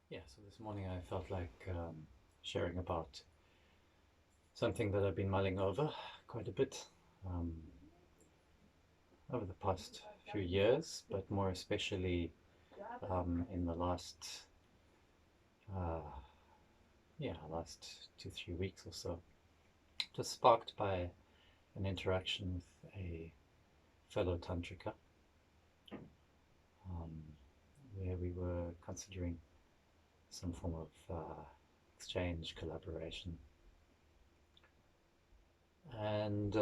Yeah, so this morning I felt like sharing about something that I've been mulling over quite a bit um, over the past few years, but more especially in the uh, last 2, 3 weeks or so. Just sparked by an interaction with a fellow tantrika, um, where we were considering some form of exchange, collaboration, and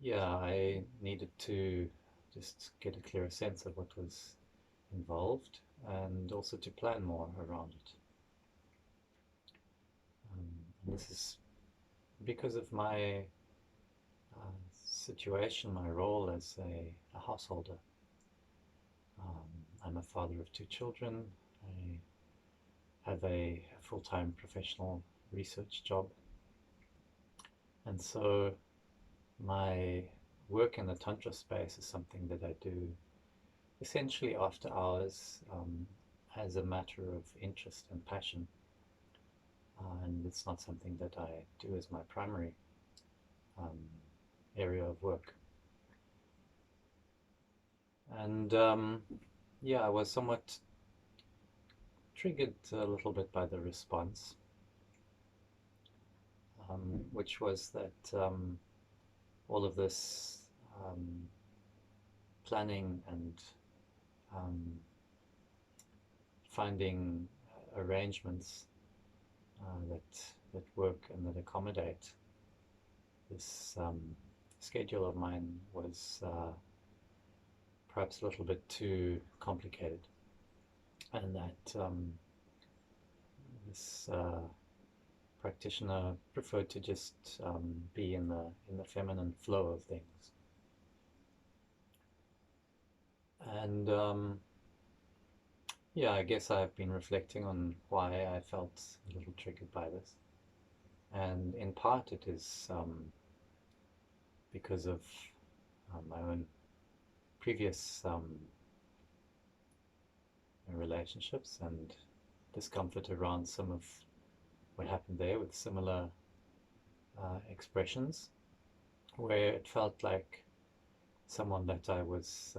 yeah, I needed to just get a clearer sense of what was involved and also to plan more around it. And this is because of my situation, my role as a householder. I'm a father of 2 children. I have a full-time professional research job. And so my work in the Tantra space is something that I do essentially after hours, as a matter of interest and passion. And it's not something that I do as my primary um, area of work. And yeah, I was somewhat triggered a little bit by the response, which was that all of this planning and um, finding arrangements that work and that accommodate this schedule of mine was perhaps a little bit too complicated, and that this practitioner preferred to just be in the feminine flow of things, and yeah, I guess I've been reflecting on why I felt a little triggered by this, and in part it is because of my own previous relationships and discomfort around some of what happened there with similar expressions, where it felt like someone that I was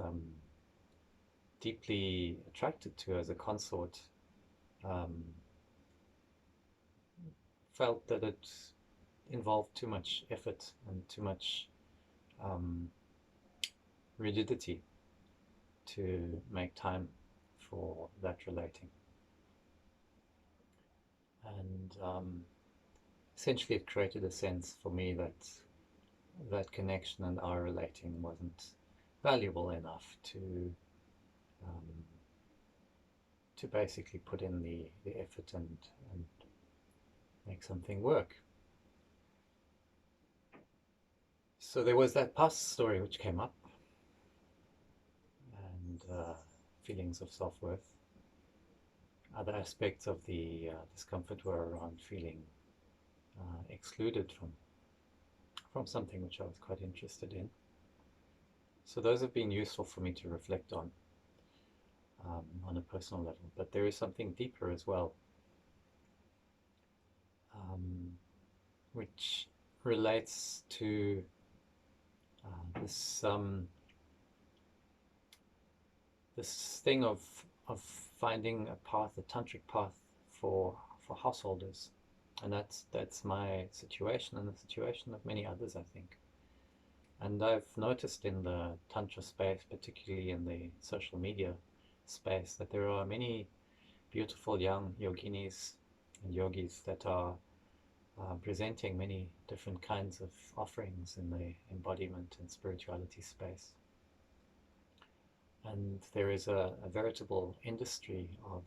deeply attracted to as a consort um, felt that it involved too much effort and too much um, rigidity to make time for that relating. And essentially, it created a sense for me that that connection and our relating wasn't valuable enough um, to basically put in the effort and make something work. So there was that past story which came up, and feelings of self-worth. Other aspects of the discomfort were around feeling excluded from something which I was quite interested in. So those have been useful for me to reflect on a personal level. But there is something deeper as well, um, which relates to this thing of finding a path, a tantric path for for householders, and that's my situation and the situation of many others, I think. And I've noticed in the tantra space, particularly in the social media space, that there are many beautiful young yoginis and yogis that are presenting many different kinds of offerings in the embodiment and spirituality space. And there is a veritable industry of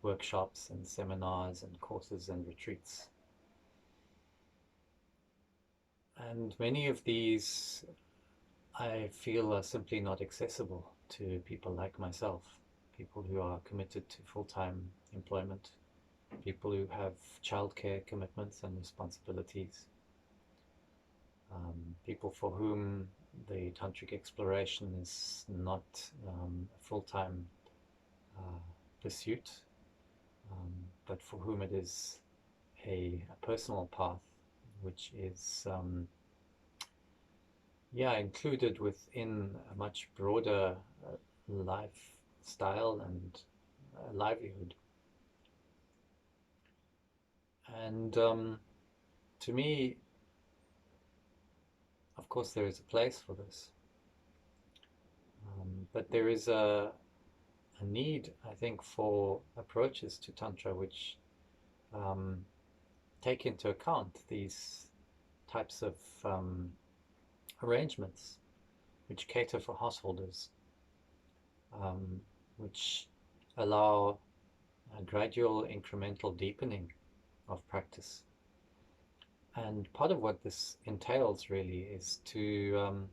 workshops and seminars and courses and retreats. And many of these I feel are simply not accessible to people like myself, people who are committed to full-time employment, people who have childcare commitments and responsibilities, people for whom the tantric exploration is not a full-time pursuit, but for whom it is a personal path, which is included within a much broader lifestyle and livelihood. And to me, of course, there is a place for this, but there is a need, I think, for approaches to Tantra which take into account these types of arrangements, which cater for householders, which allow a gradual incremental deepening of practice. And part of what this entails really is to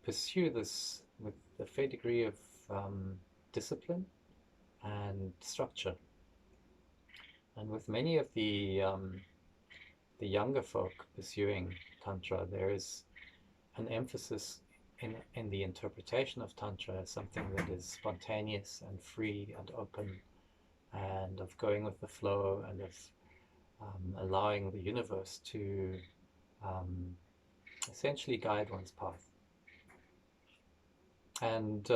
pursue this with a fair degree of discipline and structure. And with many of the younger folk pursuing Tantra, there is an emphasis in the interpretation of Tantra as something that is spontaneous and free and open, and of going with the flow, and of allowing the universe to essentially guide one's path. And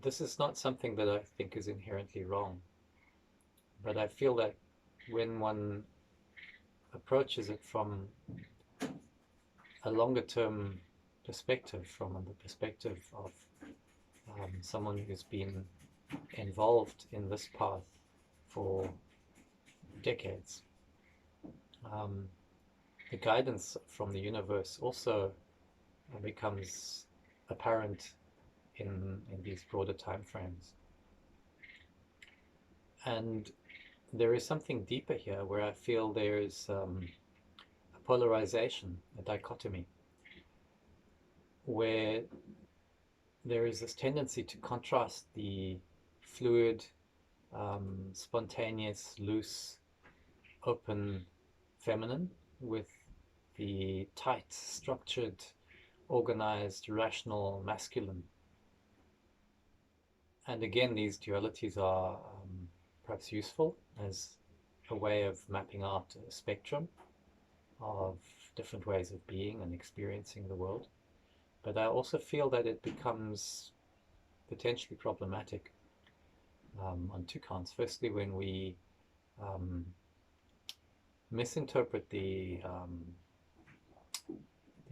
this is not something that I think is inherently wrong, but I feel that when one approaches it from a longer term perspective, from the perspective of someone who's been involved in this path for decades, the guidance from the universe also becomes apparent in these broader time frames. And there is something deeper here where I feel there is a polarization, a dichotomy, where there is this tendency to contrast the fluid, spontaneous, loose, open feminine with the tight, structured, organized, rational masculine. And again, these dualities are perhaps useful as a way of mapping out a spectrum of different ways of being and experiencing the world. But I also feel that it becomes potentially problematic on two counts. Firstly, when we misinterpret the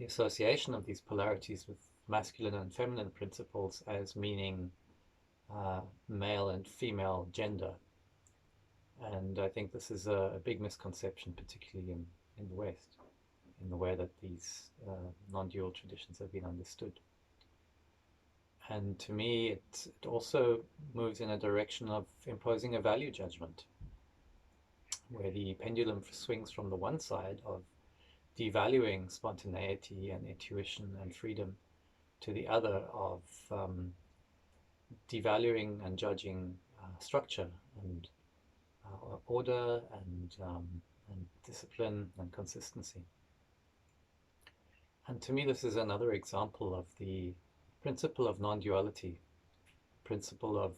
association of these polarities with masculine and feminine principles as meaning male and female gender. And I think this is a big misconception, particularly in the West, in the way that these non-dual traditions have been understood. And to me, it also moves in a direction of imposing a value judgment, where the pendulum swings from the one side of devaluing spontaneity and intuition and freedom to the other of devaluing and judging structure and order and discipline and consistency. And to me, this is another example of the principle of non-duality, principle of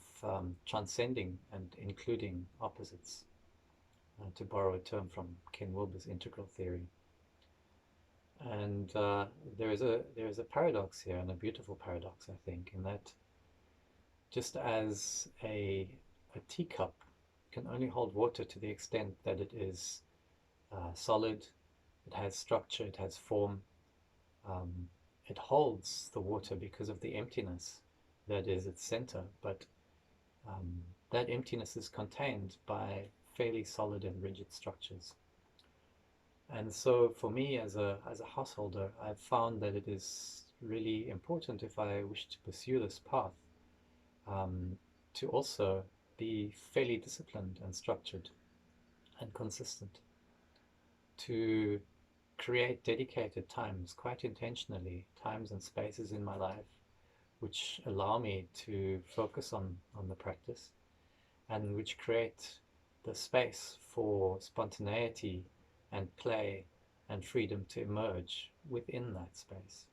transcending and including opposites, to borrow a term from Ken Wilber's integral theory. And there is a paradox here, and a beautiful paradox, I think, in that just as a teacup can only hold water to the extent that it is solid, it has structure, it has form, it holds the water because of the emptiness that is its center, but that emptiness is contained by fairly solid and rigid structures. And so for me as a householder, I've found that it is really important, if I wish to pursue this path, to also be fairly disciplined and structured and consistent, to create dedicated times, quite intentionally, times and spaces in my life which allow me to focus on the practice, and which create the space for spontaneity and play and freedom to emerge within that space.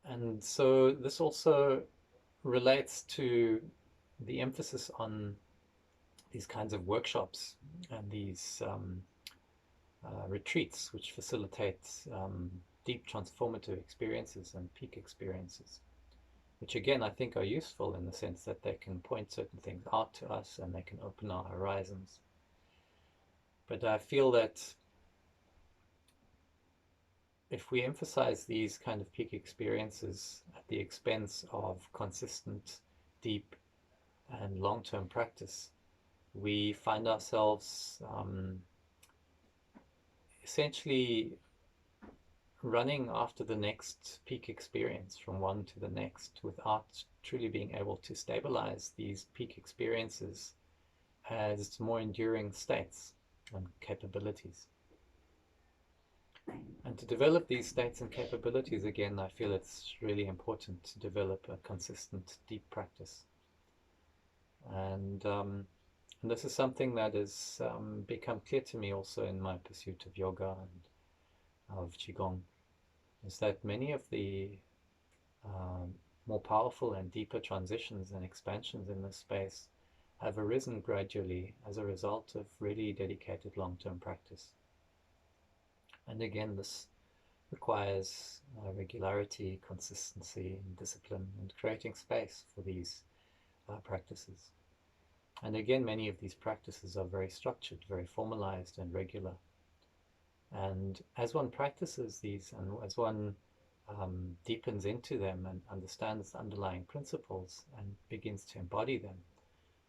And so this also relates to the emphasis on these kinds of workshops and these retreats, which facilitate deep transformative experiences and peak experiences, which again I think are useful in the sense that they can point certain things out to us and they can open our horizons. But I feel that if we emphasize these kind of peak experiences at the expense of consistent, deep, and long-term practice, we find ourselves essentially running after the next peak experience from one to the next without truly being able to stabilize these peak experiences as more enduring states and capabilities. And to develop these states and capabilities, again, I feel it's really important to develop a consistent, deep practice. And this is something that has become clear to me also in my pursuit of yoga and of Qigong, is that many of the um, more powerful and deeper transitions and expansions in this space have arisen gradually as a result of really dedicated long-term practice. And again, this requires regularity, consistency, and discipline, and creating space for these practices. And again, many of these practices are very structured, very formalized, and regular. And as one practices these, and as one deepens into them and understands the underlying principles and begins to embody them,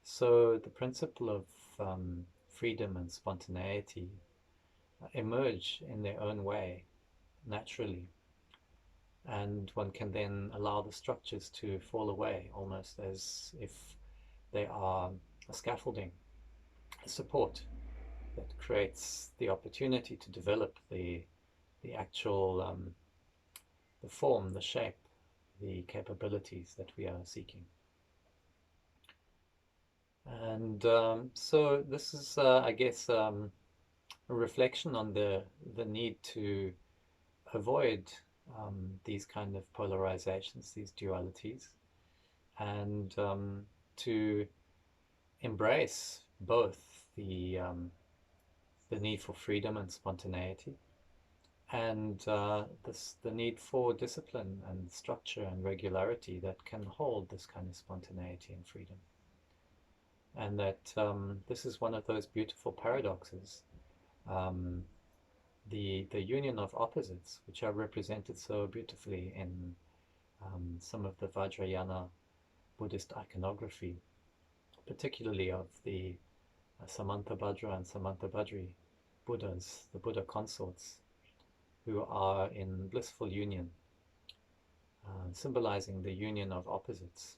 so the principle of freedom and spontaneity emerge in their own way naturally, and one can then allow the structures to fall away almost as if they are a scaffolding, a support that creates the opportunity to develop the actual the form, the shape, the capabilities that we are seeking. And so this is, I guess, a reflection on the need to avoid these kind of polarizations, these dualities, and to embrace both the need for freedom and spontaneity, and the need for discipline and structure and regularity that can hold this kind of spontaneity and freedom. And that this is one of those beautiful paradoxes, um, the union of opposites, which are represented so beautifully in some of the Vajrayana Buddhist iconography, particularly of the Samantabhadra and Samantabhadri Buddhas, the Buddha consorts, who are in blissful union, symbolizing the union of opposites,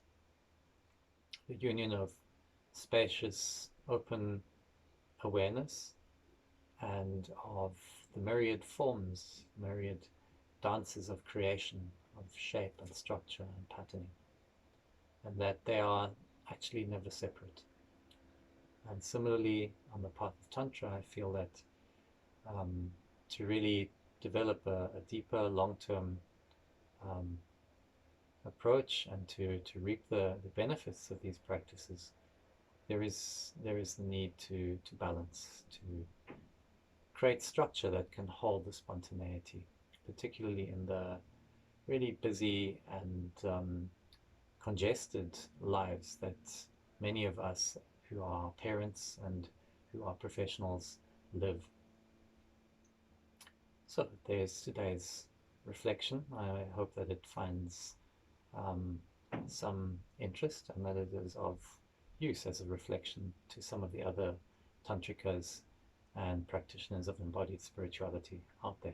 the union of spacious, open awareness and of the myriad forms, myriad dances of creation, of shape and structure and patterning, and that they are actually never separate. And similarly, on the path of Tantra, I feel that to really develop a deeper, long-term approach and to reap the benefits of these practices, there is the need to balance, to create structure that can hold the spontaneity, particularly in the really busy and congested lives that many of us who are parents and who are professionals live. So there's today's reflection. I hope that it finds some interest and that it is of use as a reflection to some of the other tantrikas and practitioners of embodied spirituality out there.